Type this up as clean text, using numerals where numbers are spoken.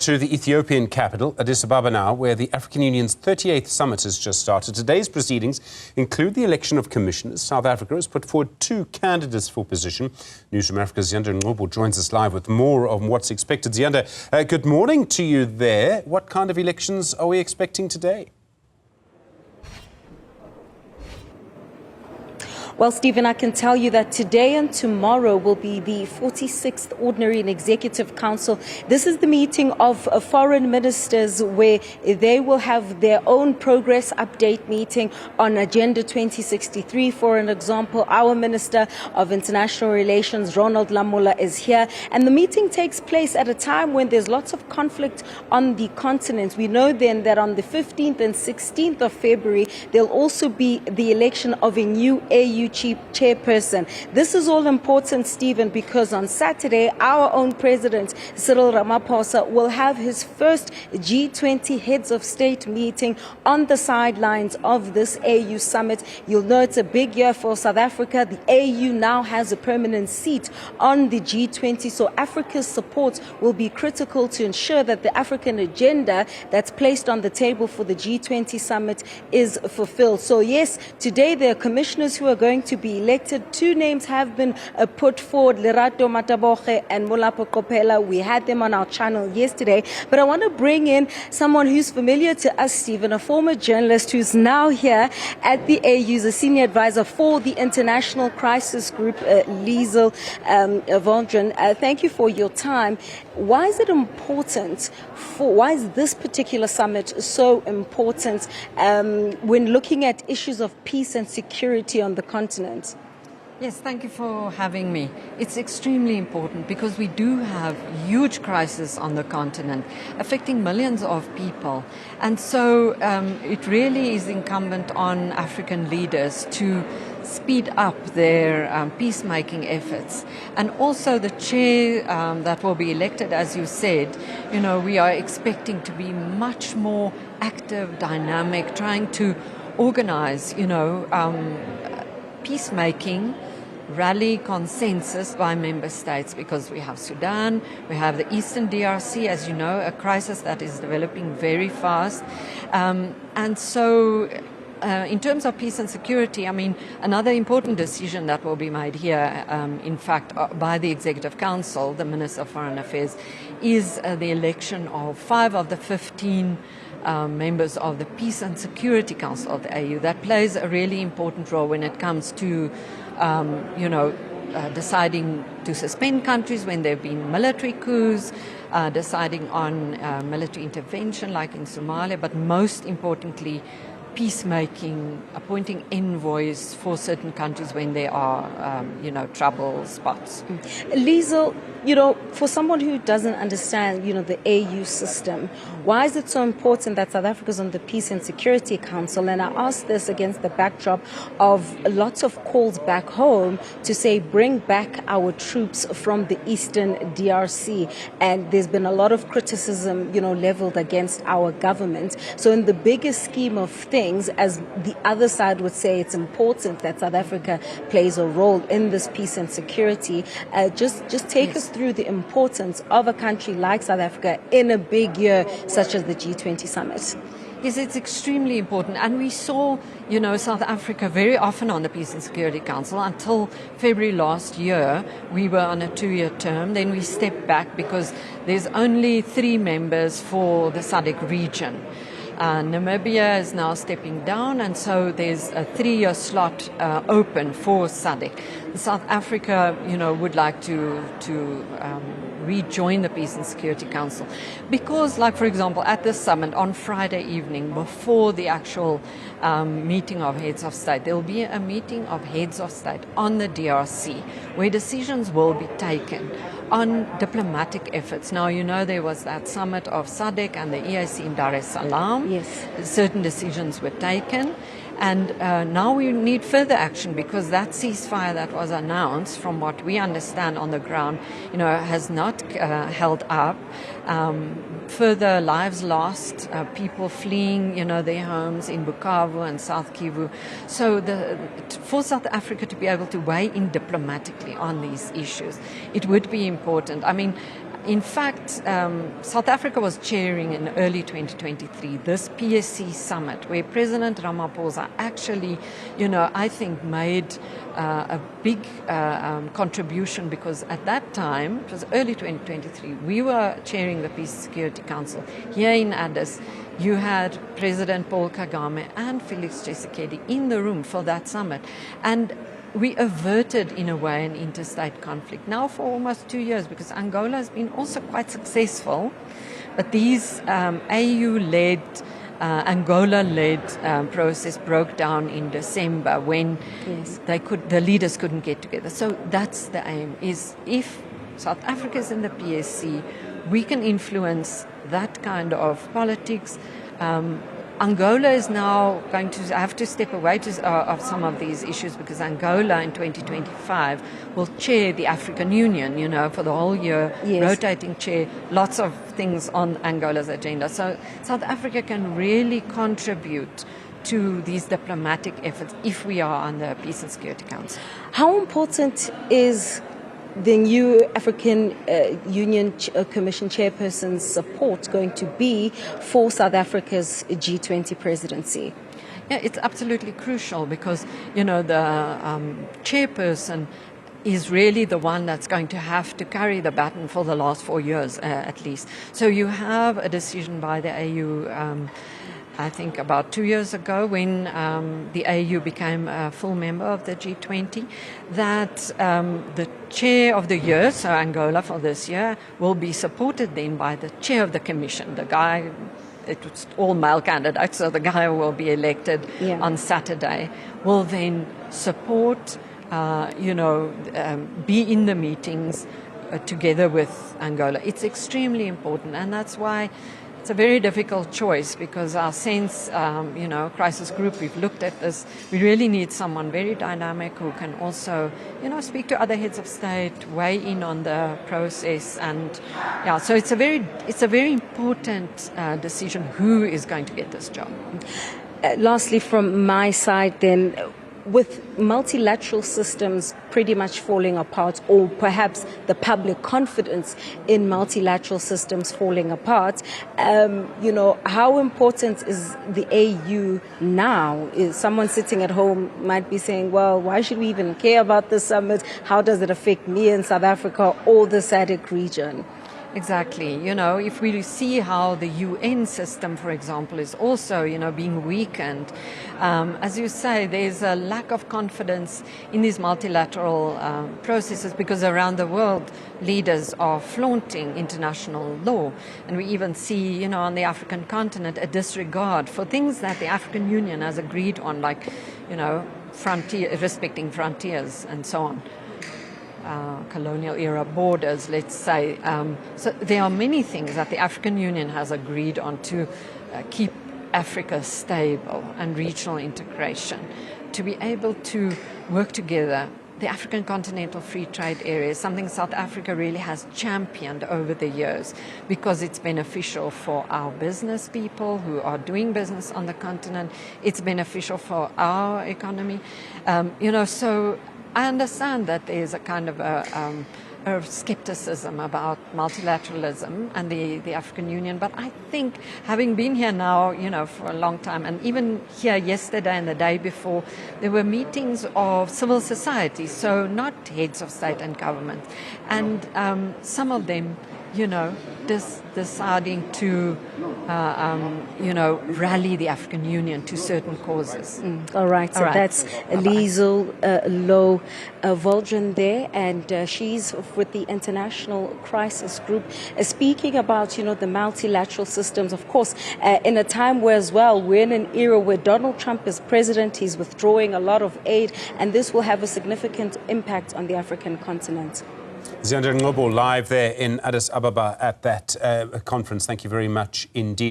To the Ethiopian capital, Addis Ababa now, where the African Union's 38th summit has just started. Today's proceedings include the election of commissioners. South Africa has put forward 2 candidates for position. Newzroom Afrika's Ziyanda Ngcobo joins us live with more on what's expected. Ziyanda, good morning to you there. What kind of elections are we expecting today? Well, Stephen, I can tell you that today and tomorrow will be the 46th Ordinary and Executive Council. This is the meeting of foreign ministers where they will have their own progress update meeting on Agenda 2063. For an example, our Minister of International Relations, Ronald Lamola, is here. And the meeting takes place at a time when there's lots of conflict on the continent. We know then that on the 15th and 16th of February, there'll also be the election of a new AU chief chairperson. This is all important, Stephen, because on Saturday, our own president, Cyril Ramaphosa, will have his first G20 heads of state meeting on the sidelines of this AU summit. You'll know it's a big year for South Africa. The AU now has a permanent seat on the G20, so Africa's support will be critical to ensure that the African agenda that's placed on the table for the G20 summit is fulfilled. So yes, today there are commissioners who are going to be elected. 2 names have been put forward, Lerato Mataboge and Molapo Kopela. We had them on our channel yesterday. But I want to bring in someone who's familiar to us, Stephen, a former journalist who's now here at the AU, a senior advisor for the International Crisis Group, Liesl Louw-Vaudran. Thank you for your time. Why is it important why is this particular summit so important when looking at issues of peace and security on the continent? Yes, thank you for having me. It's extremely important because we do have huge crises on the continent affecting millions of people. And so it really is incumbent on African leaders to speed up their peacemaking efforts. And also the chair that will be elected, as you said, we are expecting to be much more active, dynamic, trying to organize, peacemaking, rally consensus by member states, because we have Sudan, we have the Eastern DRC, as you know, a crisis that is developing very fast. And so in terms of peace and security, another important decision that will be made here, in fact, by the Executive Council, the Minister of Foreign Affairs, is the election of 5 of the 15 members of the Peace and Security Council of the AU. That plays a really important role when it comes to, deciding to suspend countries when there have been military coups, deciding on military intervention like in Somalia, but most importantly, peacemaking, appointing envoys for certain countries when there are, trouble spots. Liesl, for someone who doesn't understand, the AU system, why is it so important that South Africa is on the Peace and Security Council? And I ask this against the backdrop of lots of calls back home to say, bring back our troops from the Eastern DRC. And there's been a lot of criticism, leveled against our government. So in the bigger scheme of things, as the other side would say, it's important that South Africa plays a role in this peace and security. Just take us through the importance of a country like South Africa in a big year such as the G20 summit. Yes, it's extremely important. And we saw, South Africa very often on the Peace and Security Council until February last year. We were on a 2-year term. Then we stepped back because there's only 3 members for the SADC region. Namibia is now stepping down, and so there's a 3-year slot open for SADC. South Africa, would like to rejoin the Peace and Security Council because, like, for example, at this summit on Friday evening, before the actual meeting of heads of state, there will be a meeting of heads of state on the DRC where decisions will be taken on diplomatic efforts. Now, there was that summit of SADC and the EAC in Dar es Salaam. Yes. Certain decisions were taken. And now we need further action because that ceasefire that was announced, from what we understand on the ground, has not held up. Further lives lost, people fleeing, their homes in Bukavu and South Kivu. So for South Africa to be able to weigh in diplomatically on these issues, it would be important. In fact, South Africa was chairing in early 2023 this PSC summit where President Ramaphosa actually, I think made a big contribution, because at that time, it was early 2023, we were chairing the Peace and Security Council here in Addis. You had President Paul Kagame and Felix Tshisekedi in the room for that summit. And we averted, in a way, an interstate conflict now for almost 2 years, because Angola has been also quite successful. But these AU-led, Angola-led process broke down in December when the leaders couldn't get together. So that's the aim, is if South Africa is in the PSC, we can influence that kind of politics. Angola is now going to have to step away of some of these issues, because Angola in 2025 will chair the African Union, for the whole year, rotating chair, lots of things on Angola's agenda. So South Africa can really contribute to these diplomatic efforts if we are on the Peace and Security Council. How important is the new African Union Commission chairperson's support going to be for South Africa's G20 presidency? Yeah, it's absolutely crucial, because, the chairperson is really the one that's going to have to carry the baton for the last 4 years, at least. So you have a decision by the AU, I think about 2 years ago, when the AU became a full member of the G20, that the chair of the year, so Angola for this year, will be supported then by the chair of the commission, the guy. It was all male candidates, so the guy who will be elected on Saturday will then support, be in the meetings together with Angola. It's extremely important, and that's why it's a very difficult choice, because our sense, crisis group, we've looked at this. We really need someone very dynamic who can also, speak to other heads of state, weigh in on the process, and so it's a very important decision who is going to get this job. Lastly, from my side, then, with multilateral systems pretty much falling apart, or perhaps the public confidence in multilateral systems falling apart, how important is the AU now? Is someone sitting at home might be saying, well, why should we even care about this summit? How does it affect me in South Africa or the SADC region? Exactly. If we see how the UN system, for example, is also, being weakened, as you say, there's a lack of confidence in these multilateral processes, because around the world, leaders are flaunting international law. And we even see, on the African continent, a disregard for things that the African Union has agreed on, like, respecting frontiers and so on. Colonial era borders, let's say. So there are many things that the African Union has agreed on to keep Africa stable and regional integration, to be able to work together. The African Continental Free Trade Area is something South Africa really has championed over the years, because it's beneficial for our business people who are doing business on the continent. It's beneficial for our economy. So I understand that there's a kind of a skepticism about multilateralism and the African Union, but I think, having been here now, for a long time, and even here yesterday and the day before, there were meetings of civil society, so not heads of state and government, and some of them, deciding to, rally the African Union to certain causes. All right, so that's Liesl Louw-Vaudran there, and she's with the International Crisis Group, speaking about, the multilateral systems, of course, in a time where, as well, we're in an era where Donald Trump is president, he's withdrawing a lot of aid, and this will have a significant impact on the African continent. Ziyanda Ngcobo live there in Addis Ababa at that conference. Thank you very much indeed.